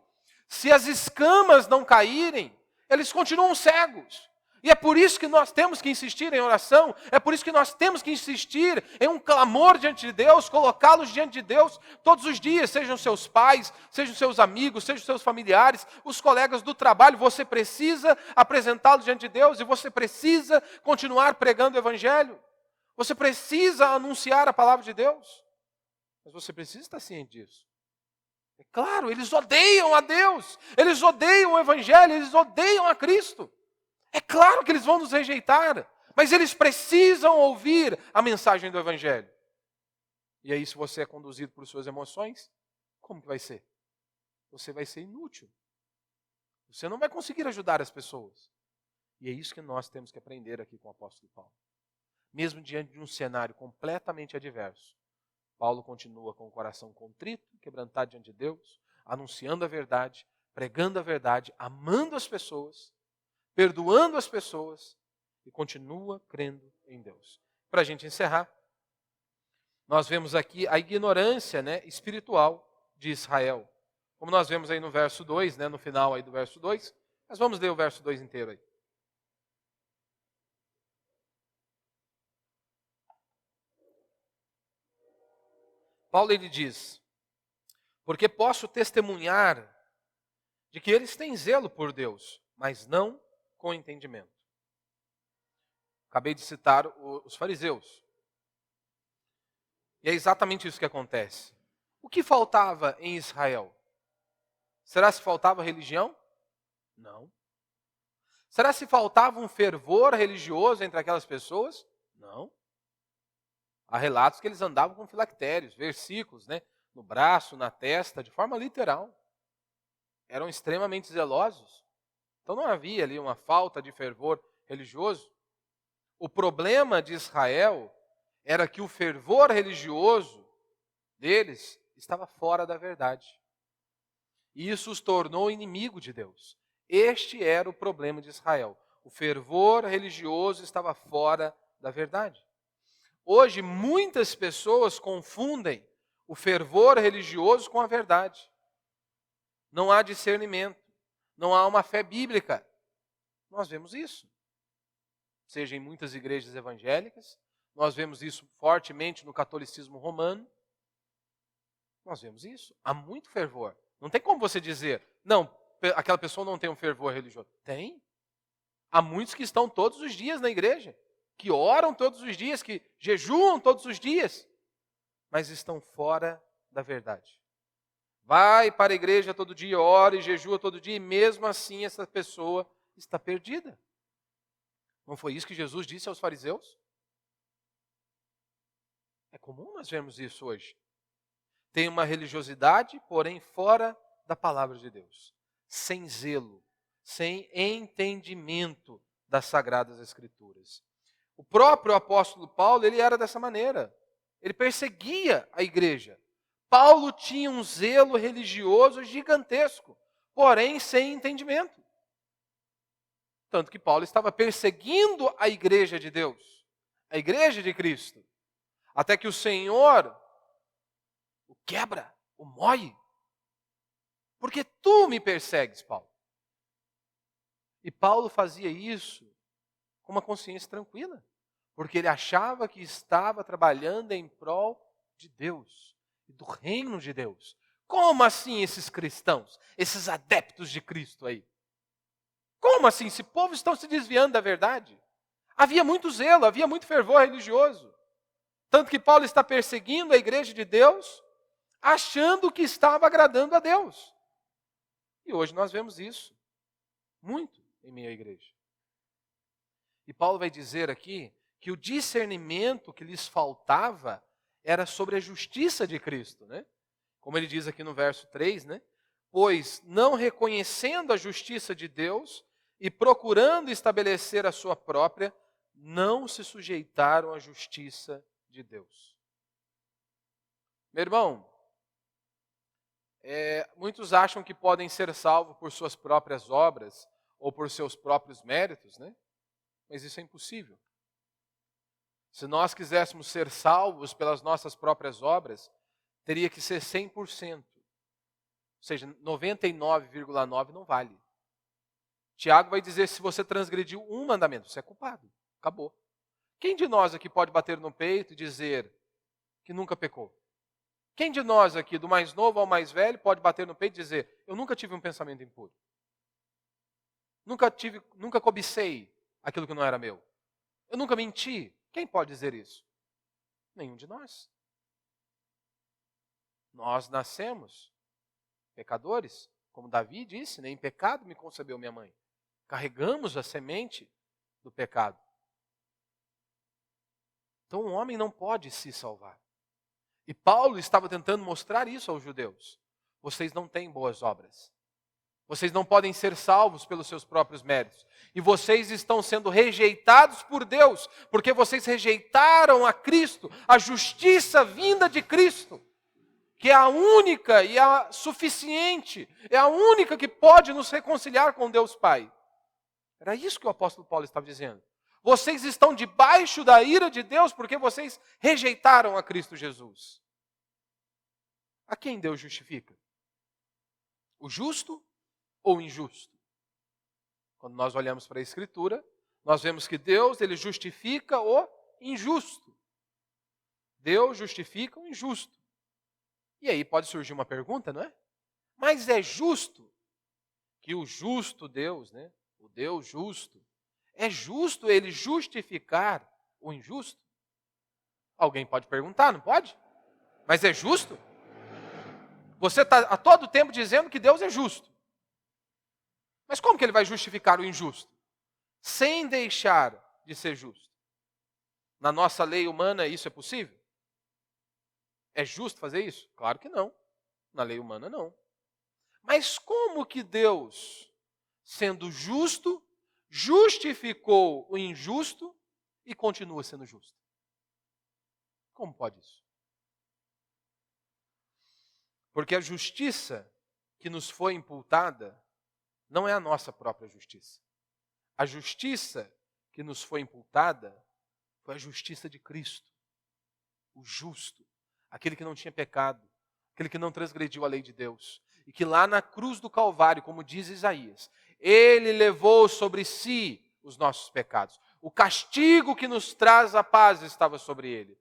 Se as escamas não caírem, eles continuam cegos. E é por isso que nós temos que insistir em oração, é por isso que nós temos que insistir em um clamor diante de Deus, colocá-los diante de Deus todos os dias, sejam seus pais, sejam seus amigos, sejam seus familiares, os colegas do trabalho. Você precisa apresentá-los diante de Deus e você precisa continuar pregando o evangelho. Você precisa anunciar a palavra de Deus. Mas você precisa estar ciente disso. É claro, eles odeiam a Deus, eles odeiam o evangelho, eles odeiam a Cristo. É claro que eles vão nos rejeitar, mas eles precisam ouvir a mensagem do evangelho. E aí, se você é conduzido por suas emoções, como que vai ser? Você vai ser inútil. Você não vai conseguir ajudar as pessoas. E é isso que nós temos que aprender aqui com o apóstolo Paulo. Mesmo diante de um cenário completamente adverso, Paulo continua com o coração contrito, quebrantado diante de Deus, anunciando a verdade, pregando a verdade, amando as pessoas, perdoando as pessoas e continua crendo em Deus. Para a gente encerrar, nós vemos aqui a ignorância, espiritual de Israel. Como nós vemos aí no verso 2, no final aí do verso 2, mas vamos ler o verso 2 inteiro aí. Paulo ele diz: porque posso testemunhar de que eles têm zelo por Deus, mas não com entendimento. Acabei de citar os fariseus. E é exatamente isso que acontece. O que faltava em Israel? Será se faltava religião? Não. Será se faltava um fervor religioso entre aquelas pessoas? Não. Há relatos que eles andavam com filactérios, versículos, no braço, na testa, de forma literal. eram extremamente zelosos. Então não havia ali uma falta de fervor religioso. O problema de Israel era que o fervor religioso deles estava fora da verdade. E isso os tornou inimigo de Deus. Este era o problema de Israel. O fervor religioso estava fora da verdade. Hoje, muitas pessoas confundem o fervor religioso com a verdade. Não há discernimento, não há uma fé bíblica. Nós vemos isso. Seja em muitas igrejas evangélicas, nós vemos isso fortemente no catolicismo romano. Nós vemos isso. Há muito fervor. Não tem como você dizer, não, aquela pessoa não tem um fervor religioso. Tem. Há muitos que estão todos os dias na igreja, que oram todos os dias, que jejuam todos os dias, mas estão fora da verdade. Vai para a igreja todo dia, ora e jejua todo dia, e mesmo assim essa pessoa está perdida. Não foi isso que Jesus disse aos fariseus? É comum nós vermos isso hoje. Tem uma religiosidade, porém fora da palavra de Deus. Sem zelo, sem entendimento das Sagradas Escrituras. O próprio apóstolo Paulo, ele era dessa maneira. Ele perseguia a igreja. Paulo tinha um zelo religioso gigantesco, porém sem entendimento. Tanto que Paulo estava perseguindo a igreja de Deus, a igreja de Cristo, até que o Senhor o quebra, o moe. Porque tu me persegues, Paulo. E Paulo fazia isso com uma consciência tranquila, porque ele achava que estava trabalhando em prol de Deus, do reino de Deus. Como assim esses cristãos, esses adeptos de Cristo aí? Como assim? Esse povo está se desviando da verdade. Havia muito zelo, havia muito fervor religioso. Tanto que Paulo está perseguindo a igreja de Deus, achando que estava agradando a Deus. E hoje nós vemos isso muito em meio à igreja. E Paulo vai dizer aqui que o discernimento que lhes faltava era sobre a justiça de Cristo, né? Como ele diz aqui no verso 3, né? Pois não reconhecendo a justiça de Deus e procurando estabelecer a sua própria, não se sujeitaram à justiça de Deus. Meu irmão, muitos acham que podem ser salvos por suas próprias obras ou por seus próprios méritos, né? Mas isso é impossível. Se nós quiséssemos ser salvos pelas nossas próprias obras, teria que ser 100%. Ou seja, 99,9% não vale. Tiago vai dizer, se você transgrediu um mandamento, você é culpado. Acabou. Quem de nós aqui pode bater no peito e dizer que nunca pecou? Quem de nós aqui, do mais novo ao mais velho, pode bater no peito e dizer, eu nunca tive um pensamento impuro? Nunca cobicei aquilo que não era meu. Eu nunca menti. Quem pode dizer isso? Nenhum de nós. Nós nascemos pecadores, como Davi disse, nem em pecado me concebeu minha mãe. Carregamos a semente do pecado. Então um homem não pode se salvar. E Paulo estava tentando mostrar isso aos judeus. Vocês não têm boas obras. Vocês não podem ser salvos pelos seus próprios méritos. E vocês estão sendo rejeitados por Deus, porque vocês rejeitaram a Cristo, a justiça vinda de Cristo, que é a única e a suficiente, é a única que pode nos reconciliar com Deus Pai. Era isso que o apóstolo Paulo estava dizendo. Vocês estão debaixo da ira de Deus porque vocês rejeitaram a Cristo Jesus. A quem Deus justifica? O justo ou o injusto? Quando nós olhamos para a Escritura, nós vemos que Deus, ele justifica o injusto. Deus justifica o injusto. E aí pode surgir uma pergunta, não é? Mas é justo que o justo Deus, né? O Deus justo, é justo ele justificar o injusto? Alguém pode perguntar, não pode? Mas é justo? Você está a todo tempo dizendo que Deus é justo. Mas como que ele vai justificar o injusto? Sem deixar de ser justo. Na nossa lei humana isso é possível? É justo fazer isso? Claro que não. Na lei humana não. Mas como que Deus, sendo justo, justificou o injusto e continua sendo justo? Como pode isso? Porque a justiça que nos foi imputada não é a nossa própria justiça. A justiça que nos foi imputada foi a justiça de Cristo, o justo, aquele que não tinha pecado, aquele que não transgrediu a lei de Deus. E que lá na cruz do Calvário, como diz Isaías, ele levou sobre si os nossos pecados. O castigo que nos traz a paz estava sobre ele.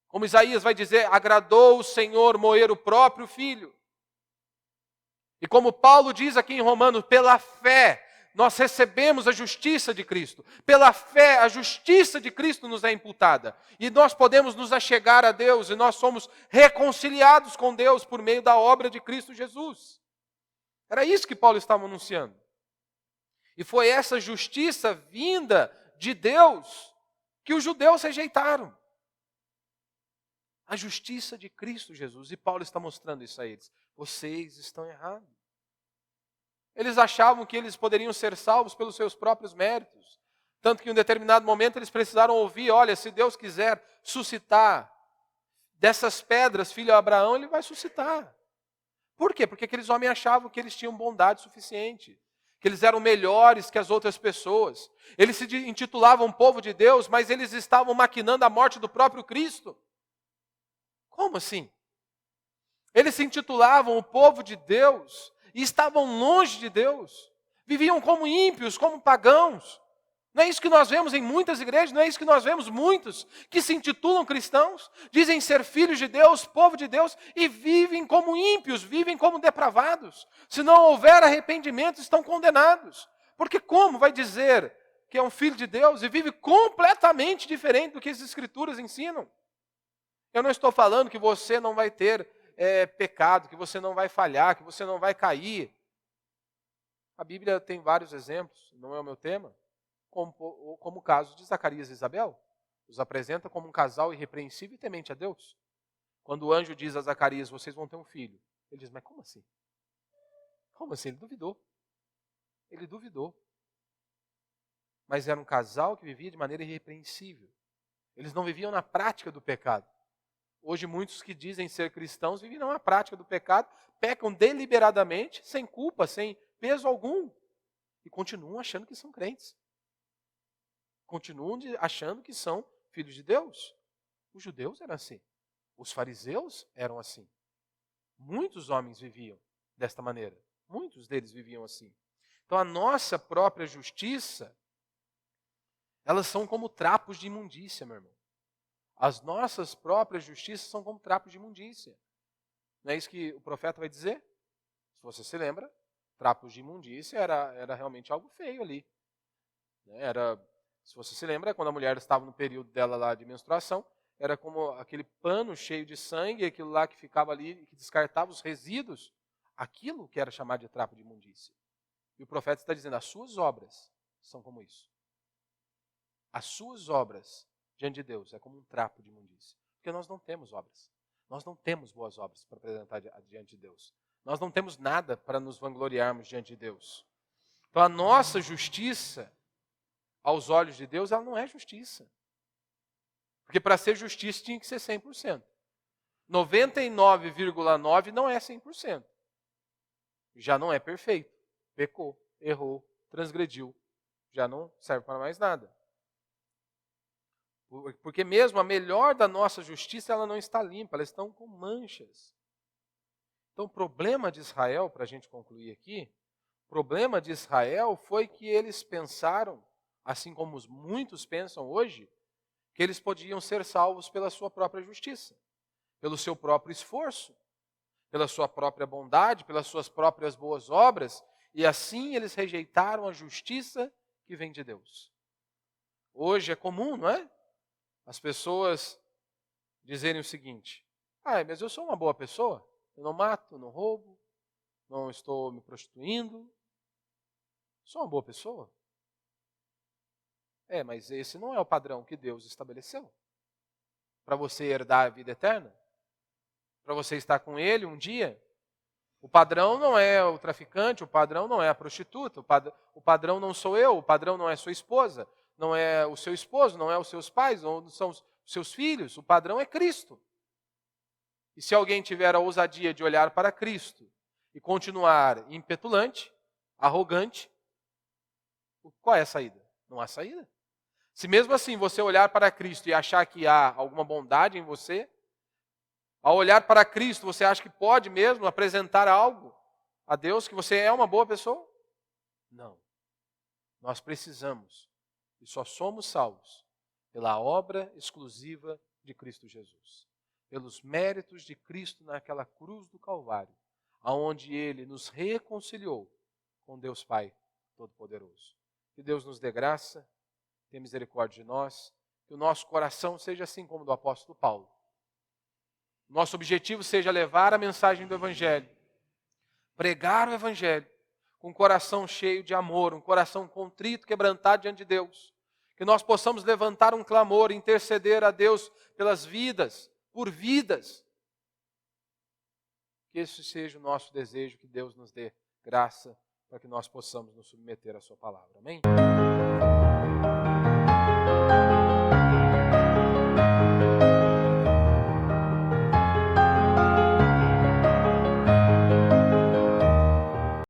Como Isaías vai dizer, agradou o Senhor moer o próprio filho. E como Paulo diz aqui em Romanos, pela fé nós recebemos a justiça de Cristo. Pela fé, a justiça de Cristo nos é imputada. E nós podemos nos achegar a Deus e nós somos reconciliados com Deus por meio da obra de Cristo Jesus. Era isso que Paulo estava anunciando. E foi essa justiça vinda de Deus que os judeus rejeitaram. A justiça de Cristo Jesus. E Paulo está mostrando isso a eles. Vocês estão errados. Eles achavam que eles poderiam ser salvos pelos seus próprios méritos. Tanto que em um determinado momento eles precisaram ouvir, olha, se Deus quiser suscitar dessas pedras, filho Abraão, ele vai suscitar. Por quê? Porque aqueles homens achavam que eles tinham bondade suficiente. Que eles eram melhores que as outras pessoas. Eles se intitulavam povo de Deus, mas eles estavam maquinando a morte do próprio Cristo. Como assim? Eles se intitulavam o povo de Deus e estavam longe de Deus. Viviam como ímpios, como pagãos. Não é isso que nós vemos em muitas igrejas, não é isso que nós vemos muitos que se intitulam cristãos, dizem ser filhos de Deus, povo de Deus, e vivem como ímpios, vivem como depravados. Se não houver arrependimento, estão condenados. Porque como vai dizer que é um filho de Deus e vive completamente diferente do que as Escrituras ensinam? Eu não estou falando que você não vai ter pecado, que você não vai falhar, que você não vai cair. A Bíblia tem vários exemplos, não é o meu tema, como o caso de Zacarias e Isabel. Os apresenta como um casal irrepreensível e temente a Deus. Quando o anjo diz a Zacarias, vocês vão ter um filho. Ele diz, mas como assim? Como assim? Ele duvidou. Ele duvidou. Mas era um casal que vivia de maneira irrepreensível. Eles não viviam na prática do pecado. Hoje muitos que dizem ser cristãos vivem na prática do pecado, pecam deliberadamente, sem culpa, sem peso algum. E continuam achando que são crentes. Continuam achando que são filhos de Deus. Os judeus eram assim. Os fariseus eram assim. Muitos homens viviam desta maneira. Muitos deles viviam assim. Então a nossa própria justiça, elas são como trapos de imundícia, meu irmão. As nossas próprias justiças são como trapos de imundícia. Não é isso que o profeta vai dizer? Se você se lembra, trapos de imundícia era realmente algo feio ali. Se você se lembra, quando a mulher estava no período dela lá de menstruação, era como aquele pano cheio de sangue, aquilo lá que ficava ali, que descartava os resíduos, aquilo que era chamado de trapo de imundícia. E o profeta está dizendo, as suas obras são como isso. As suas obras diante de Deus é como um trapo de imundícia. Porque nós não temos obras. Nós não temos boas obras para apresentar diante de Deus. Nós não temos nada para nos vangloriarmos diante de Deus. Então a nossa justiça, aos olhos de Deus, ela não é justiça. Porque para ser justiça tinha que ser 100%. 99,9% não é 100%. Já não é perfeito. Pecou, errou, transgrediu. Já não serve para mais nada. Porque mesmo a melhor da nossa justiça, ela não está limpa, elas estão com manchas. Então o problema de Israel, para a gente concluir aqui, o problema de Israel foi que eles pensaram, assim como muitos pensam hoje, que eles podiam ser salvos pela sua própria justiça, pelo seu próprio esforço, pela sua própria bondade, pelas suas próprias boas obras, e assim eles rejeitaram a justiça que vem de Deus. Hoje é comum, não é? As pessoas dizerem o seguinte, mas eu sou uma boa pessoa, eu não mato, não roubo, não estou me prostituindo, sou uma boa pessoa. Mas esse não é o padrão que Deus estabeleceu. Para você herdar a vida eterna, para você estar com Ele um dia, O padrão não é o traficante, o padrão não é a prostituta, o padrão não sou eu, o padrão não é sua esposa, não é o seu esposo, não é os seus pais, não são os seus filhos, o padrão é Cristo. E se alguém tiver a ousadia de olhar para Cristo e continuar impetulante, arrogante, qual é a saída? Não há saída. Se mesmo assim você olhar para Cristo e achar que há alguma bondade em você, ao olhar para Cristo você acha que pode mesmo apresentar algo a Deus, que você é uma boa pessoa? Não. Nós precisamos e só somos salvos pela obra exclusiva de Cristo Jesus. Pelos méritos de Cristo naquela cruz do Calvário, aonde Ele nos reconciliou com Deus Pai Todo-Poderoso. Que Deus nos dê graça, tenha misericórdia de nós, que o nosso coração seja assim como o do apóstolo Paulo. Nosso objetivo seja levar a mensagem do Evangelho, pregar o Evangelho com um coração cheio de amor, um coração contrito, quebrantado diante de Deus. Que nós possamos levantar um clamor, interceder a Deus pelas vidas, por vidas. Que esse seja o nosso desejo, que Deus nos dê graça para que nós possamos nos submeter à sua palavra. Amém?